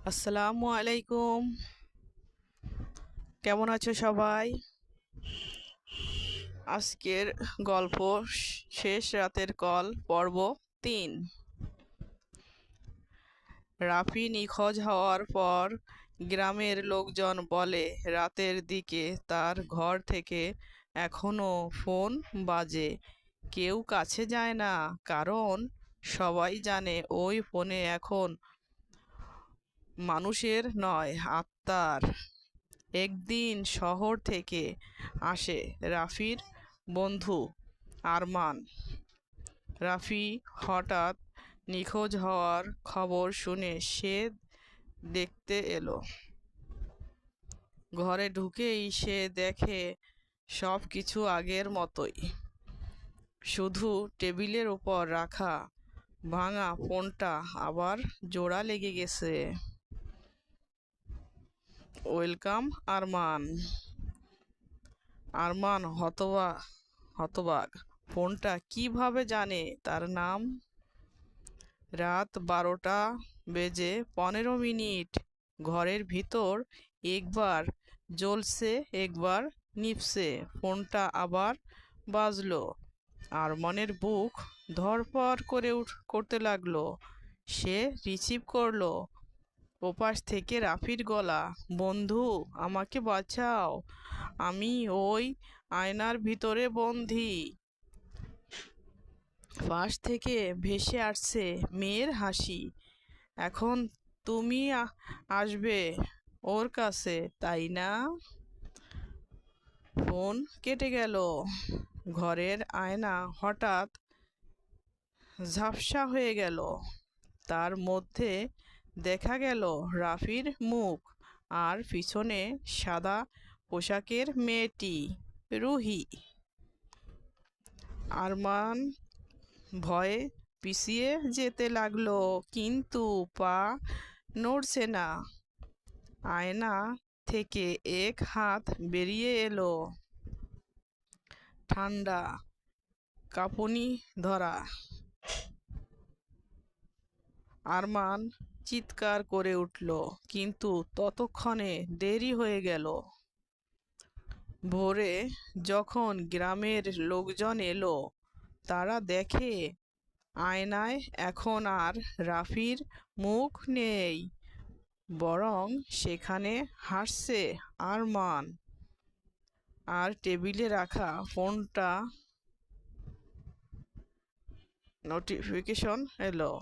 আসসালামু আলাইকুম। কেমন আছো সবাই? আজকের গল্প শেষ রাতের কল পর্ব ৩। রাফি নিখোঁজ হওয়ার পর গ্রামের লোকজন বলে রাতের দিকে তার ঘর থেকে এখনো ফোন বাজে। কেউ কাছে যায় না, কারণ সবাই জানে ওই ফোনে এখন মানুষের নয়, আত্মার। একদিন শহর থেকে আসে রাফির বন্ধু আরমান। রাফি হঠাৎ নিখোঁজ হওয়ার খবর শুনে সে দেখতে এলো। ঘরে ঢুকেই সে দেখে সব কিছু আগের মতোই, শুধু টেবিলের উপর রাখা ভাঙা ফোনটা আবার জোড়া লেগে গেছে। ওয়েলকাম আরমান। আরমান হতবাক, ফোনটা কিভাবে জানে তার নাম? রাত 12টা বেজে 15 মিনিট। ঘরের ভিতর একবার জ্বলছে, একবার নিভছে, ফোনটা আবার বাজলো। আরমানের বুক ধড়ফড় করতে লাগলো। সে রিসিভ করলো। ওপাশ থেকে রাফির গলা, বন্ধু আমাকে বাঁচাও, আমি ওই আয়নার ভিতরে বন্দী। পাশ থেকে ভেসে আসছে মেয়ের হাসি, এখন তুমি আসবে ওর কাছে, তাই না? ফোন কেটে গেল। ঘরের আয়না হঠাৎ ঝাপসা হয়ে গেল। তার মধ্যে দেখা গেল রাফির মুখ, আর পিছনে সাদা পোশাকের মেয়েটি রুহি। আরমান ভয়ে পিছিয়ে যেতে লাগলো, কিন্তু পা নড়ছে না। আয়না থেকে এক হাত বেরিয়ে এলো, ঠান্ডা, কাঁপুনি ধরা। আরমান চিৎকার করে উঠল, কিন্তু ততক্ষণে দেরি হয়ে গেল। ভোরে যখন গ্রামের লোকজন এলো, তারা দেখে আয়নায় এখন আর রাফির মুখ নেই, বরং সেখানে হাসছে আরমান, আর টেবিলে রাখা ফোনটা নোটিফিকেশন এলো।